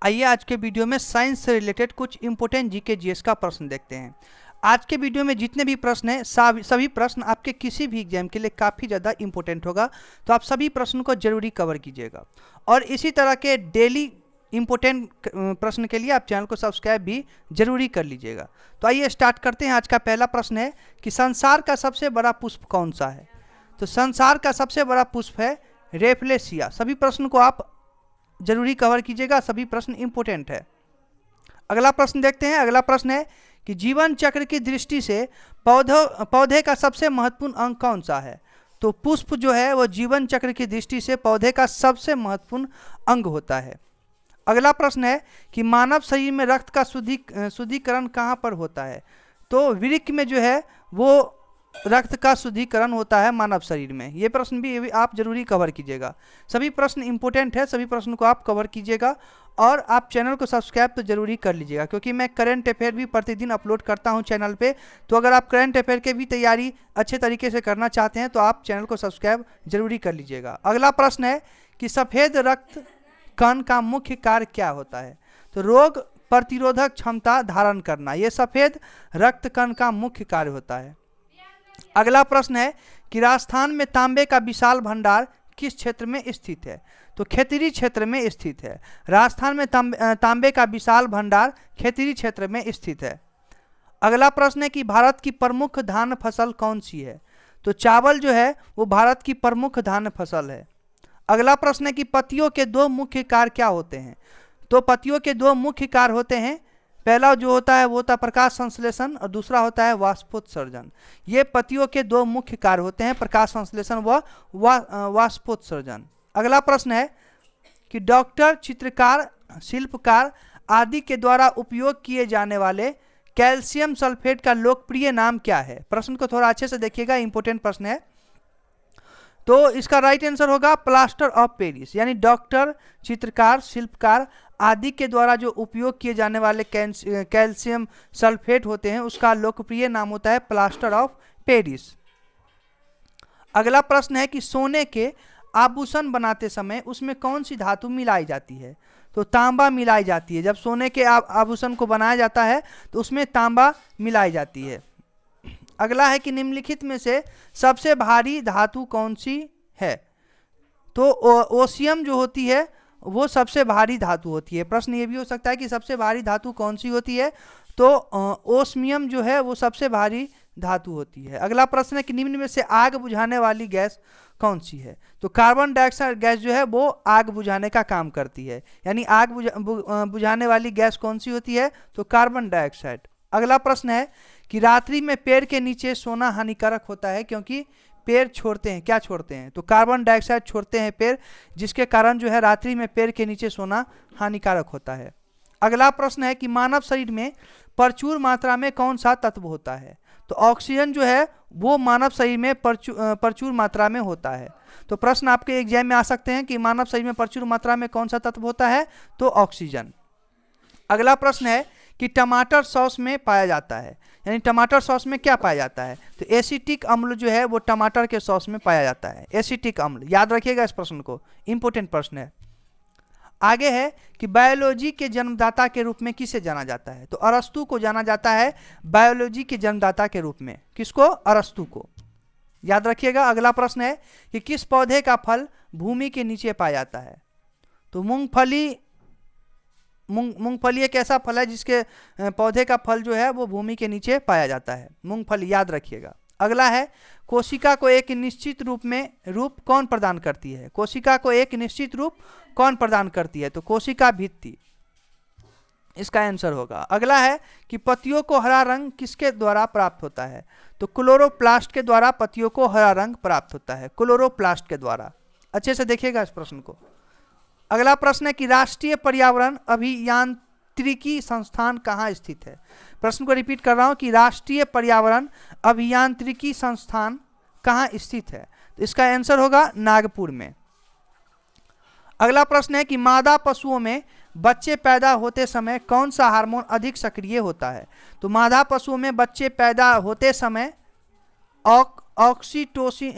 आइए आज के वीडियो में साइंस से रिलेटेड कुछ इंपॉर्टेंट जीके जीएस का प्रश्न देखते हैं। आज के वीडियो में जितने भी प्रश्न हैं सभी प्रश्न आपके किसी भी एग्जाम के लिए काफ़ी ज़्यादा इंपॉर्टेंट होगा, तो आप सभी प्रश्नों को जरूरी कवर कीजिएगा। और इसी तरह के डेली इंपॉर्टेंट प्रश्न के लिए आप चैनल को सब्सक्राइब भी जरूरी कर लीजिएगा। तो आइए स्टार्ट करते हैं। आज का पहला प्रश्न है कि संसार का सबसे बड़ा पुष्प कौन सा है? तो संसार का सबसे बड़ा पुष्प है रेफलेशिया। सभी प्रश्न को आप जरूरी कवर कीजिएगा, सभी प्रश्न इंपॉर्टेंट है। अगला प्रश्न देखते हैं। अगला प्रश्न है कि जीवन चक्र की दृष्टि से पौधे का सबसे महत्वपूर्ण अंग कौन सा है? तो पुष्प जो है वो जीवन चक्र की दृष्टि से पौधे का सबसे महत्वपूर्ण अंग होता है। अगला प्रश्न है कि मानव शरीर में रक्त का शुद्धिकरण कहाँ पर होता है? तो वृक्क में जो है वो रक्त का शुद्धिकरण होता है मानव शरीर में। ये प्रश्न भी आप जरूरी कवर कीजिएगा। सभी प्रश्न इंपॉर्टेंट है, सभी प्रश्न को आप कवर कीजिएगा और आप चैनल को सब्सक्राइब तो जरूरी कर लीजिएगा, क्योंकि मैं करंट अफेयर भी प्रतिदिन अपलोड करता हूं चैनल पे। तो अगर आप करंट अफेयर के भी तैयारी अच्छे तरीके से करना चाहते हैं तो आप चैनल को सब्सक्राइब जरूरी कर लीजिएगा। अगला प्रश्न है कि सफ़ेद रक्त कण का मुख्य कार्य क्या होता है? तो रोग प्रतिरोधक क्षमता धारण करना, ये सफ़ेद रक्त कण का मुख्य कार्य होता है। अगला प्रश्न है कि राजस्थान में तांबे का विशाल भंडार किस क्षेत्र में स्थित है? तो खेतरी क्षेत्र में स्थित है। राजस्थान में तांबे का विशाल भंडार खेतरी क्षेत्र में स्थित है। अगला प्रश्न है कि भारत की प्रमुख धान फसल कौन सी है? तो चावल जो है वो भारत की प्रमुख धान फसल है। अगला प्रश्न है कि पत्तियों के दो मुख्य कार्य क्या होते हैं? तो पत्तियों के दो मुख्य कार्य होते हैं। पहला जो होता है वो होता है प्रकाश संश्लेषण और दूसरा होता है वाष्पोत्सर्जन। ये पत्तियों के दो मुख्य कार्य होते हैं, प्रकाश संश्लेषण व वाष्पोत्सर्जन। अगला प्रश्न है कि डॉक्टर, चित्रकार, शिल्पकार आदि के द्वारा उपयोग किए जाने वाले कैल्शियम सल्फेट का लोकप्रिय नाम क्या है? प्रश्न को थोड़ा अच्छे से देखिएगा, इंपॉर्टेंट प्रश्न है। तो इसका राइट आंसर होगा प्लास्टर ऑफ पेरिस। यानी डॉक्टर, चित्रकार, शिल्पकार आदि के द्वारा जो उपयोग किए जाने वाले कैल्शियम सल्फेट होते हैं उसका लोकप्रिय नाम होता है प्लास्टर ऑफ पेरिस। अगला प्रश्न है कि सोने के आभूषण बनाते समय उसमें कौन सी धातु मिलाई जाती है? तो तांबा मिलाई जाती है। जब सोने के आभूषण को बनाया जाता है तो उसमें तांबा मिलाई जाती है। अगला है कि निम्नलिखित में से सबसे भारी धातु कौन सी है? तो ओसियम जो होती है वो सबसे भारी धातु होती है। प्रश्न ये भी हो सकता है कि सबसे भारी धातु कौन सी होती है? तो ओस्मियम जो है वो सबसे भारी धातु होती है। अगला प्रश्न है कि निम्न में से आग बुझाने वाली गैस कौन सी है? तो कार्बन डाइऑक्साइड गैस जो है वो आग बुझाने का काम करती है। यानी आग बुझाने वाली गैस कौन सी होती है? तो कार्बन डाइऑक्साइड। अगला प्रश्न है कि रात्रि में पेड़ के नीचे सोना हानिकारक होता है क्योंकि पेड़ छोड़ते हैं, क्या छोड़ते हैं? तो कार्बन डाइऑक्साइड छोड़ते हैं पेड़, जिसके कारण जो है रात्रि में पेड़ के नीचे सोना हानिकारक होता है। अगला प्रश्न है कि मानव शरीर में प्रचुर मात्रा में कौन सा तत्व होता है? तो ऑक्सीजन जो है वो मानव शरीर में प्रचुर मात्रा में होता है। तो प्रश्न आपके एग्जाम में आ सकते हैं कि मानव शरीर में प्रचुर मात्रा में कौन सा तत्व होता है? तो ऑक्सीजन। अगला प्रश्न है कि टमाटर सॉस में पाया जाता है, यानी टमाटर सॉस में क्या पाया जाता है? तो एसिटिक अम्ल जो है वो टमाटर के सॉस में पाया जाता है, एसिटिक अम्ल। याद रखिएगा इस प्रश्न को, इंपॉर्टेंट प्रश्न है। आगे है कि बायोलॉजी के जन्मदाता के रूप में किसे जाना जाता है? तो अरस्तु को जाना जाता है बायोलॉजी के जन्मदाता के रूप में। किसको? अरस्तु को। याद रखिएगा। अगला प्रश्न है कि किस पौधे का फल भूमि के नीचे पाया जाता है? तो मूंगफली एक ऐसा फल है जिसके पौधे का फल जो है वो भूमि के नीचे पाया जाता है, मूंगफली। याद रखिएगा। अगला है कोशिका को एक निश्चित रूप कौन प्रदान करती है? कोशिका को एक निश्चित रूप कौन प्रदान करती है? तो कोशिका भित्ति इसका आंसर होगा। अगला है कि पत्तियों को हरा रंग किसके द्वारा प्राप्त होता है? तो क्लोरोप्लास्ट के द्वारा पत्तियों को हरा रंग प्राप्त होता है, क्लोरोप्लास्ट के द्वारा। अच्छे से देखिएगा इस प्रश्न को। अगला प्रश्न है कि राष्ट्रीय पर्यावरण अभियांत्रिकी संस्थान कहाँ स्थित है? प्रश्न को रिपीट कर रहा हूँ कि राष्ट्रीय पर्यावरण अभियांत्रिकी संस्थान कहाँ स्थित है? तो इसका आंसर होगा नागपुर में। अगला प्रश्न है कि मादा पशुओं में बच्चे पैदा होते समय कौन सा हार्मोन अधिक सक्रिय होता है? तो मादा पशुओं में बच्चे पैदा होते समय ऑक्सीटोसिन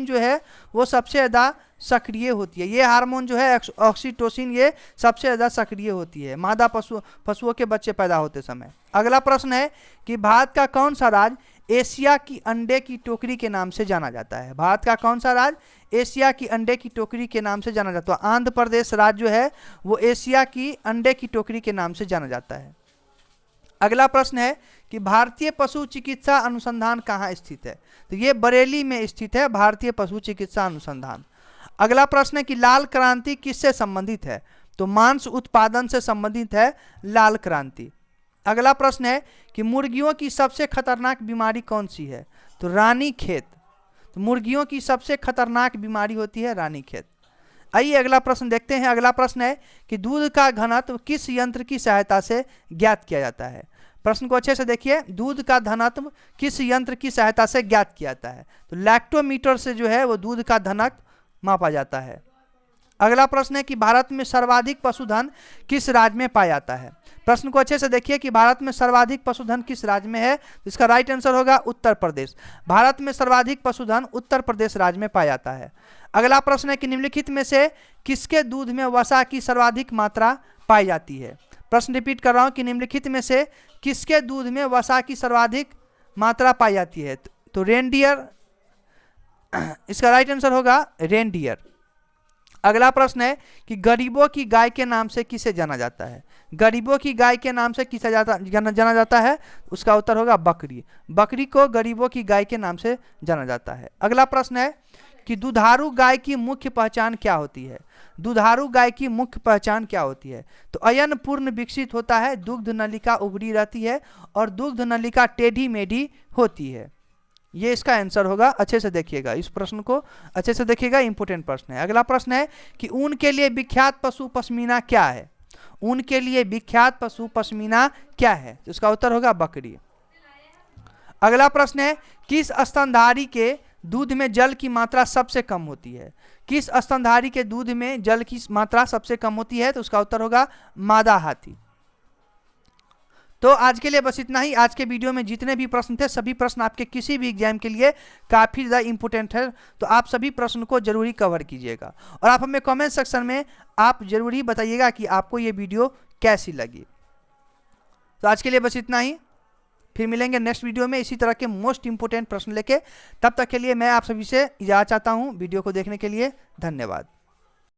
जो है वो सबसे ज़्यादा सक्रिय होती है। ये हार्मोन जो है ऑक्सीटोसिन ये सबसे ज़्यादा सक्रिय होती है मादा पशुओं के बच्चे पैदा होते समय। अगला प्रश्न है कि भारत का कौन सा राज्य एशिया की अंडे की टोकरी के नाम से जाना जाता है? भारत का कौन सा राज्य एशिया की अंडे की टोकरी के नाम से जाना जाता है? तो आंध्र प्रदेश राज्य जो है वो एशिया की अंडे की टोकरी के नाम से जाना जाता है। अगला प्रश्न है कि भारतीय पशु चिकित्सा अनुसंधान कहाँ स्थित है? तो ये बरेली में स्थित है भारतीय पशु चिकित्सा अनुसंधान। अगला प्रश्न है कि लाल क्रांति किससे संबंधित है? तो मांस उत्पादन से संबंधित है लाल क्रांति। अगला प्रश्न है कि मुर्गियों की सबसे खतरनाक बीमारी कौन सी है? तो रानीखेत। तो मुर्गियों की सबसे खतरनाक बीमारी होती है रानीखेत। आइए अगला प्रश्न देखते हैं। अगला प्रश्न है कि दूध का घनत्व किस यंत्र की सहायता से ज्ञात किया जाता है? प्रश्न को अच्छे से देखिए, दूध का घनत्व किस यंत्र की सहायता से ज्ञात किया जाता है? तो लैक्टोमीटर से जो है वो दूध का घनत्व मापा जाता है। अगला प्रश्न है कि भारत में सर्वाधिक पशुधन किस राज्य में पाया जाता है? प्रश्न को अच्छे से देखिए कि भारत में सर्वाधिक पशुधन किस राज्य में है? तो इसका राइट आंसर होगा उत्तर प्रदेश। भारत में सर्वाधिक पशुधन उत्तर प्रदेश राज्य में पाया जाता है। अगला प्रश्न है कि निम्नलिखित में से किसके दूध में वसा की सर्वाधिक मात्रा पाई जाती है? प्रश्न रिपीट कर रहा हूं कि निम्नलिखित में से किसके दूध में वसा की सर्वाधिक मात्रा पाई जाती है? तो रेनडियर, इसका राइट आंसर होगा रेनडियर। अगला प्रश्न है कि गरीबों की गाय के नाम से किसे जाना जाता है? गरीबों की गाय के नाम से किसे जाना जाता है? उसका उत्तर होगा बकरी। बकरी को गरीबों की गाय के नाम से जाना जाता है। अगला प्रश्न है कि दुधारू गाय की मुख्य पहचान क्या होती है? दुधारू गाय की मुख्य पहचान क्या होती है? तो अयन पूर्ण विकसित होता है, दुग्ध नलिका उभरी रहती है और दुग्ध नलिका टेढ़ी मेढ़ी होती है। ये इसका आंसर होगा। अच्छे से देखिएगा, इस प्रश्न को अच्छे से देखिएगा, इंपोर्टेंट प्रश्न है। अगला प्रश्न है कि ऊन के लिए विख्यात पशु पश्मीना क्या है? ऊन के लिए विख्यात पशु पश्मीना क्या है? तो इसका उत्तर होगा बकरी। अगला प्रश्न है किस स्तनधारी के दूध में जल की मात्रा सबसे कम होती है? किस स्तनधारी के दूध में जल की मात्रा सबसे कम होती है? तो उसका उत्तर होगा मादा हाथी। तो आज के लिए बस इतना ही। आज के वीडियो में जितने भी प्रश्न थे सभी प्रश्न आपके किसी भी एग्जाम के लिए काफ़ी ज़्यादा इंपॉर्टेंट है, तो आप सभी प्रश्न को जरूरी कवर कीजिएगा और आप हमें कमेंट सेक्शन में आप जरूरी बताइएगा कि आपको ये वीडियो कैसी लगी। तो आज के लिए बस इतना ही, फिर मिलेंगे नेक्स्ट वीडियो में इसी तरह के मोस्ट इंपोर्टेंट प्रश्न लेके। तब तक के लिए मैं आप सभी से इजाज़त चाहता हूँ। वीडियो को देखने के लिए धन्यवाद।